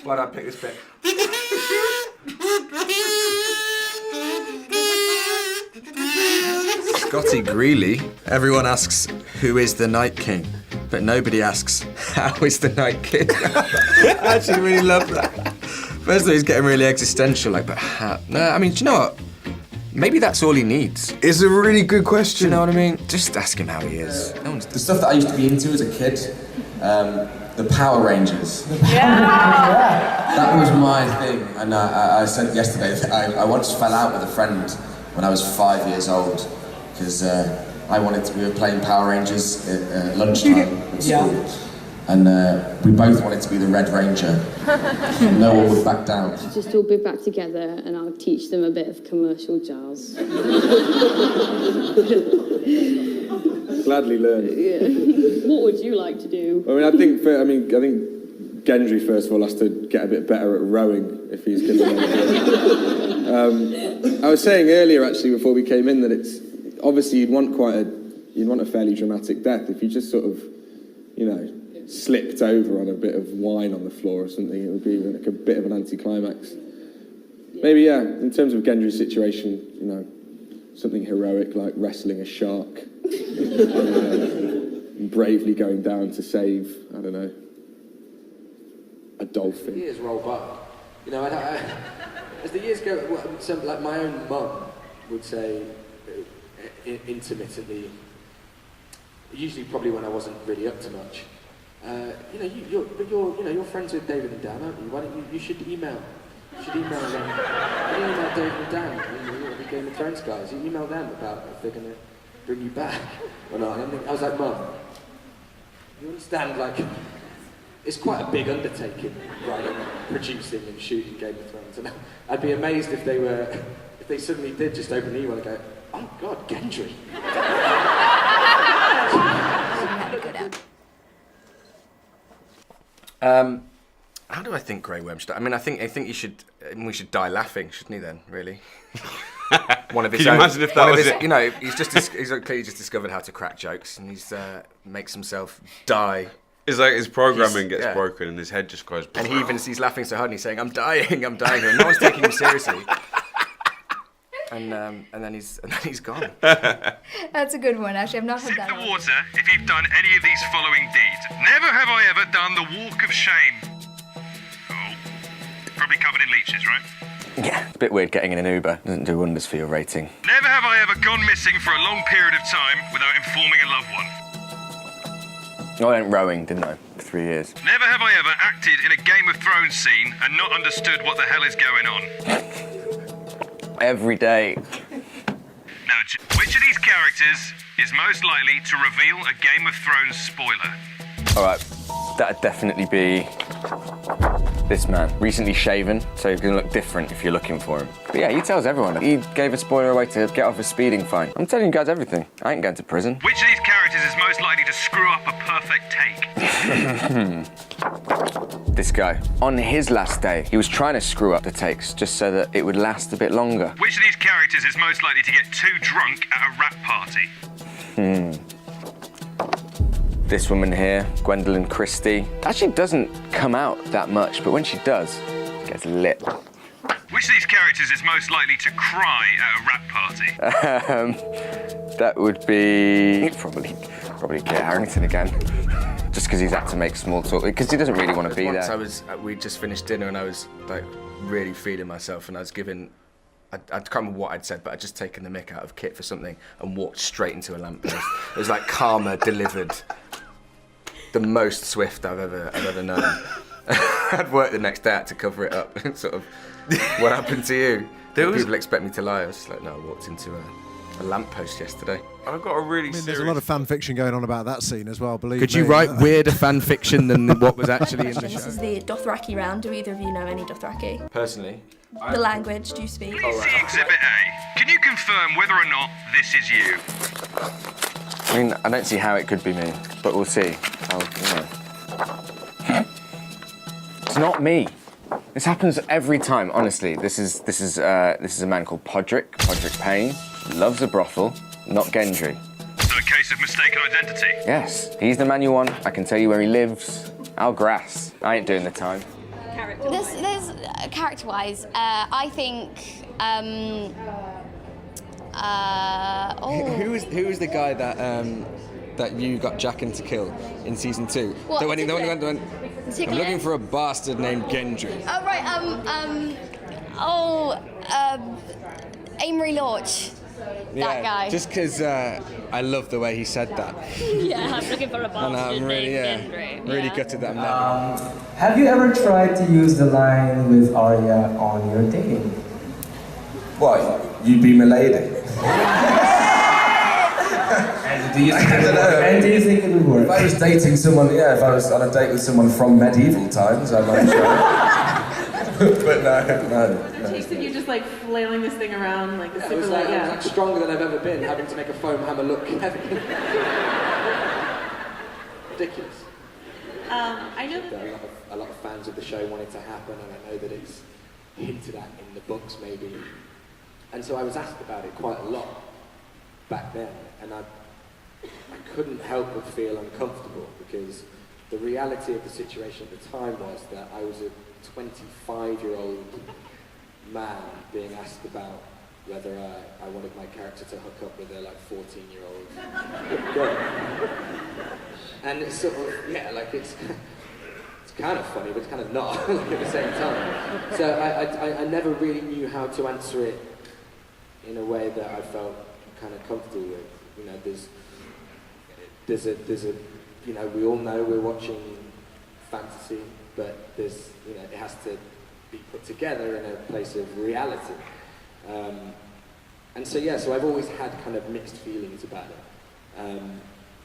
Why'd I pick this bit? Scotty Greeley. Everyone asks, who is the Night King? But nobody asks, how is the Night King? I actually really love that. First of all, he's getting really existential, like, but how? No, I mean, do you know what? Maybe that's all he needs. It's a really good question. Do you know what I mean? Just ask him how he is. No one's... The stuff that I used to be into as a kid, the Power Rangers. That was my thing, and I said yesterday that I once fell out with a friend when I was 5 years old, because we were playing Power Rangers at lunchtime at school, and we both wanted to be the Red Ranger. No one would back down. Just all be back together and I'll teach them a bit of commercial jazz. Gladly learn. Yeah. What would you like to do? I think Gendry first of all has to get a bit better at rowing if he's going to. I was saying earlier actually before we came in that it's obviously you'd want a fairly dramatic death if you just sort of, slipped over on a bit of wine on the floor or something. It would be like a bit of an anticlimax. Maybe in terms of Gendry's situation, something heroic like wrestling a shark, bravely going down to save, I don't know, a dolphin. Years roll by. As the years go, like my own mum would say, intermittently, usually probably when I wasn't really up to much. You're friends with David and Dan, aren't you? Why don't you should email? You should email them. Email David and Dan, the Game of Thrones guys. You email them about if they're going to bring you back or not. And I was like, Mum, you understand? Like, it's quite a big undertaking, writing, producing, and shooting Game of Thrones. And I'd be amazed if they suddenly did just open the email and go, oh God, Gendry. How do I think Grey Worm should? I think we should die laughing, shouldn't he? Then really. One of his. Can you imagine if that was it? He's clearly just discovered how to crack jokes, and he's makes himself die. It's like his programming gets broken, and his head just goes. And he's laughing so hard, and he's saying, "I'm dying," and no one's taking him seriously. And then he's gone. That's a good one, actually. I've not heard that. Sip the water if you've done any of these following deeds. Never have I ever done the walk of shame. Oh, probably covered in leeches, right? Yeah, it's a bit weird getting in an Uber. Doesn't do wonders for your rating. Never have I ever gone missing for a long period of time without informing a loved one. I went rowing, didn't I? For 3 years. Never have I ever acted in a Game of Thrones scene and not understood what the hell is going on. Every day. Now, which of these characters is most likely to reveal a Game of Thrones spoiler? All right, that'd definitely be this man. Recently shaven, so he's gonna look different if you're looking for him. But yeah, he tells everyone. He gave a spoiler away to get off a speeding fine. I'm telling you guys everything. I ain't going to prison. Which of these characters is most likely to screw up a perfect take? This guy. On his last day, he was trying to screw up the takes just so that it would last a bit longer. Which of these characters is most likely to get too drunk at a rap party? This woman here, Gwendolyn Christie, actually doesn't come out that much, but when she does, it gets lit. Which of these characters is most likely to cry at a rap party? That would be probably Kit Harington again. Just because he's had to make small talk, because he doesn't really want to be there. We just finished dinner and I was like really feeling myself, and I was giving, I can't remember what I'd said, but I'd just taken the mick out of Kit for something and walked straight into a lamppost. It was like karma delivered. The most swift I've ever known. I'd work the next day out to cover it up. Sort of, what happened to you? People expect me to lie. I was just like, no, I walked into a lamppost yesterday. I've got a really There's a lot of fan fiction going on about that scene as well, believe me. Could you write weirder fan fiction than what was actually in the show? This is the Dothraki round. Do either of you know any Dothraki? Personally? The language, do you speak? Please see Exhibit A. Can you confirm whether or not this is you? I mean, I don't see how it could be me, but we'll see. It's not me. This happens every time, honestly. This is a man called Podrick Payne. Loves a brothel, not Gendry. So a case of mistaken identity? Yes, he's the man you want. I can tell you where he lives. I'll grass. I ain't doing the time. There's character-wise, I think. Who was the guy that you got Jaqen to kill in season 2? What, When he went, I'm looking for a bastard named Gendry. Oh right. Amory Lorch. That guy. Just because I love the way he said that. Yeah, I'm looking for a bastard And I'm really, named Gendry. really gutted that I'm never. Have you ever tried to use the line with Arya on your dating? What? You be my lady? And do you think it would work? If I was dating someone, if I was on a date with someone from medieval times, I might try. But no. The taste of you just like flailing this thing around like the It was super like stronger than I've ever been, having to make a foam hammer look heavy. Ridiculous. I know that There are a lot of fans of the show want it to happen, and I know that it's hinted at in the books maybe. And so I was asked about it quite a lot back then, and I couldn't help but feel uncomfortable because the reality of the situation at the time was that I was a 25-year-old man being asked about whether I wanted my character to hook up with a 14-year-old girl. And it's sort of, it's kind of funny, but it's kind of not at the same time. So I never really knew how to answer it in a way that I felt kind of comfortable with. There's a we all know we're watching fantasy, but there's, it has to be put together in a place of reality. And so so I've always had kind of mixed feelings about it.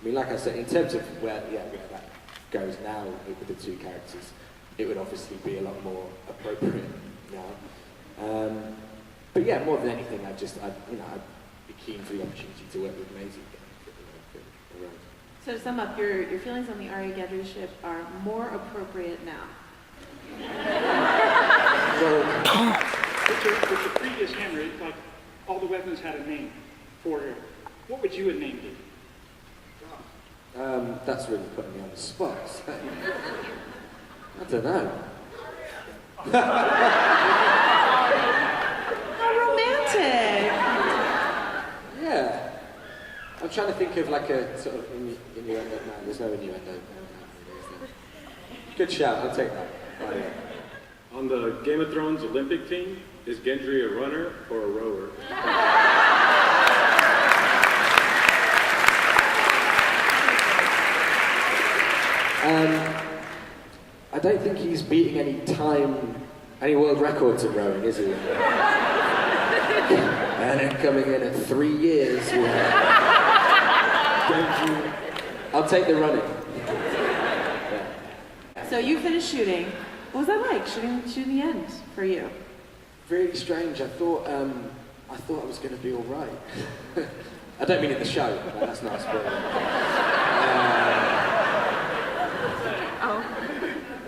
Like I said, in terms of where that goes now with the two characters, it would obviously be a lot more appropriate now. But more than anything, I'd be keen for the opportunity to work with Maisie again. So to sum up, your feelings on the Arya Gendry ship are more appropriate now. With the previous Henry, all the weapons had a name for her. What would you have named it? That's really putting me on the spot. I don't know. How romantic! Yeah. I'm trying to think of a sort of innuendo. No, there's no innuendo. Good shout, I'll take that. Oh, yeah. On the Game of Thrones Olympic team, is Gendry a runner or a rower? I don't think he's beating any world records at rowing, is he? And then coming in at 3 years. I'll take the running. So you finished shooting. What was that like, shooting the end for you? Really strange. I thought I was going to be all right. I don't mean in the show. That's not a spoiler.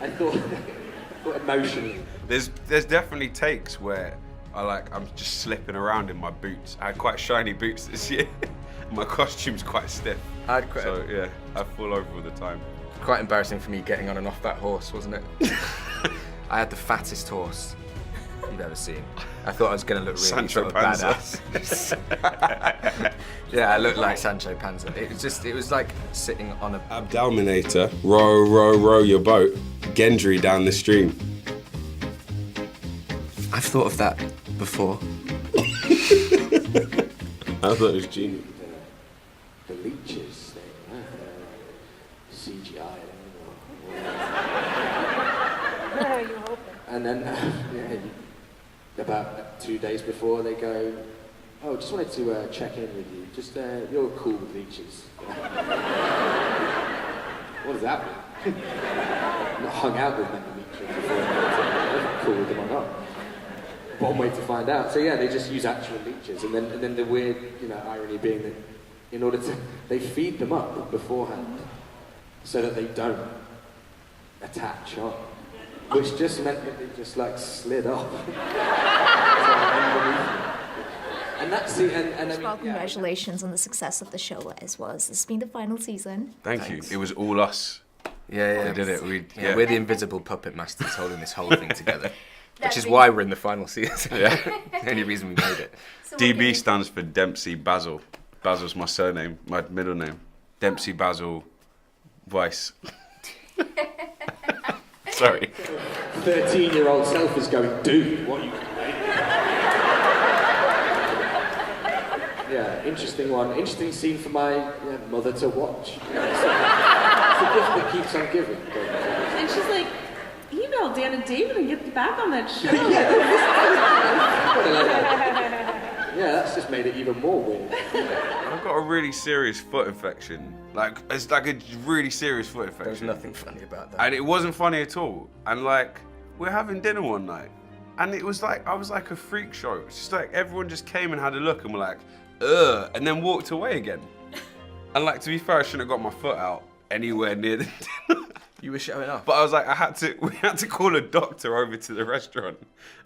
I thought emotionally. There's definitely takes where I'm just slipping around in my boots. I had quite shiny boots this year. My costume's quite stiff. I fall over all the time. Quite embarrassing for me getting on and off that horse, wasn't it? I had the fattest horse you've ever seen. I thought I was going to look really Sancho sort of Panza. badass. Yeah, I looked like Sancho Panza. It was like sitting on a... Abdalminator, row, row, row your boat. Gendry down the stream. I've thought of that before. I thought it was genius. The leeches thing, CGI. And then, about 2 days before, they go, "Oh, just wanted to check in with you. Just you're cool with leeches." What does that mean? I've not hung out with many leeches before. I'm cool with them or not. One way to find out. So they just use actual leeches, and then the weird, irony being that in order to, they feed them up beforehand so that they don't attach on. which just meant that it just like slid off. And that's the and I mean, Well, congratulations on the success of the show as well as this has been the final season. Thank you. It was all us. Yeah. We did it. We're the invisible puppet masters holding this whole thing together. Which is why we're in the final season. Yeah. The only reason we made it. DB stands for Dempsey Basil. Basil's my surname, my middle name. Dempsey Basil Weiss. Sorry. 13-year-old self is going, dude, what are you doing? Yeah, interesting one. Interesting scene for my mother to watch. It's a gift that keeps on giving. And she's like, email Dan and David and get back on that show. Yeah, that's just made it even more weird. I've got a really serious foot infection. Like, it's like a really serious foot infection. There's nothing funny about that. And it wasn't funny at all. And like, we're having dinner one night, and it was like, I was like a freak show. It's just like, everyone just came and had a look and were like, ugh, and then walked away again. And like, to be fair, I shouldn't have got my foot out anywhere near the dinner. You were showing off. But I was like, we had to call a doctor over to the restaurant.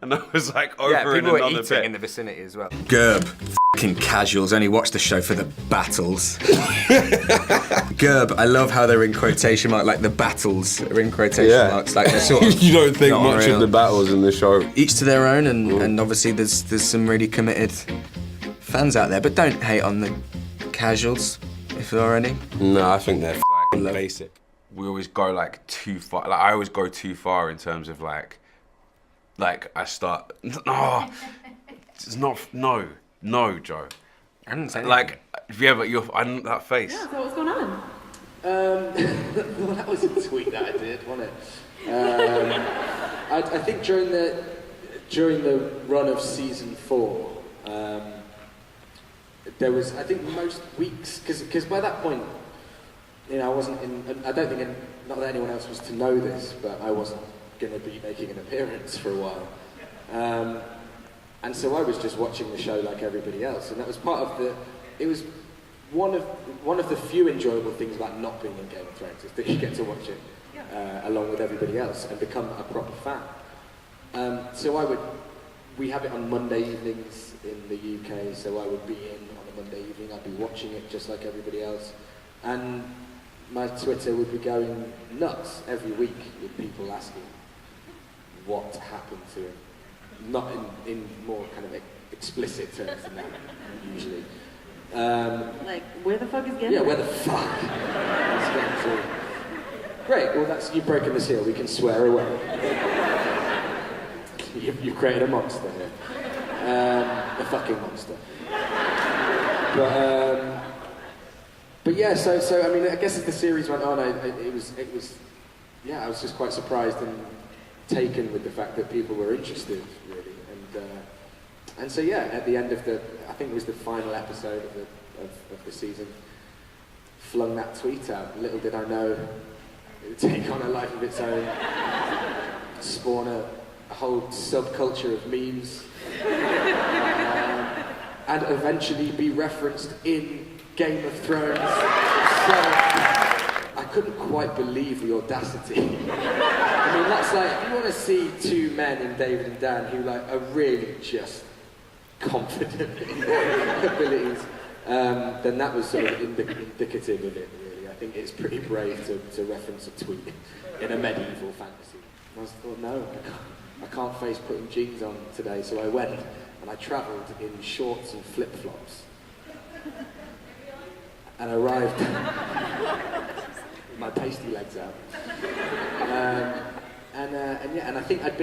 And I was like, over in people were another eating bit. in the vicinity as well. Gerb, f***ing casuals, only watch the show for the battles. Gerb, I love how they're in quotation marks, like the battles are in quotation marks. Like they're sort of You don't think not much real. of the battles in the show. Each to their own, and obviously there's some really committed fans out there, but don't hate on the casuals, if there are any. No, I think they're f***ing basic. We always go like too far. Like I always go too far in terms of like I start. No, it's not. No, Joe. I didn't say like if you ever that face. Yeah, so what's going on? Well, that was a tweet that I did, wasn't it? I think during the run of season 4, there was, I think, most weeks because by that point, you know, I wasn't in. I don't think, not that anyone else was to know this, but I wasn't going to be making an appearance for a while, and so I was just watching the show like everybody else, and that was part of the. It was one of the few enjoyable things about not being in Game of Thrones is that you get to watch it along with everybody else and become a proper fan. So we have it on Monday evenings in the UK, so I would be in on a Monday evening. I'd be watching it just like everybody else, and my Twitter would be going nuts every week with people asking what happened to him. Not in more kind of explicit terms than that, usually. Like, where the fuck is Gendry? Yeah, where the fuck is Gendry? Great, well that's, you've broken the seal, we can swear away. You've created a monster here. A fucking monster. But yeah, so I mean, I guess as the series went on, it was, yeah, I was just quite surprised and taken with the fact that people were interested, really, and so yeah, at the end of I think it was the final episode of the season, flung that tweet out. Little did I know it would take on a life of its own, spawn a whole subculture of memes, and eventually be referenced in Game of Thrones. So I couldn't quite believe the audacity. I mean, that's like, if you want to see two men in David and Dan who like are really just confident in their abilities, then that was sort of indicative of it, really. I think it's pretty brave to reference a tweet in a medieval fantasy. And I thought, no, I can't face putting jeans on today, so I went and I travelled in shorts and flip-flops. And arrived my pasty legs out. And I think I'd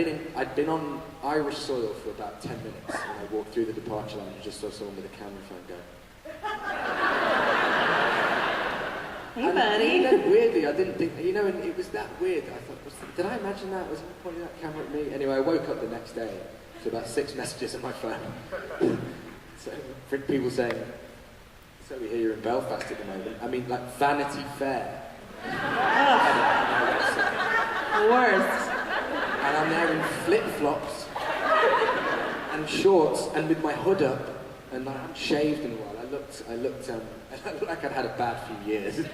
been on Irish soil for about 10 minutes when I walked through the departure line and just saw someone with a camera phone go. Hey, buddy. And then weirdly, I didn't think, you know, and it was that weird. I thought, did I imagine that? Was he pointing that camera at me? Anyway, I woke up the next day to about 6 messages on my phone. So, for people saying, so we hear you're in Belfast at the moment. I mean, like Vanity Fair. The worst. And I'm there in flip-flops and shorts and with my hood up and I haven't shaved in a while. I looked like I'd had a bad few years.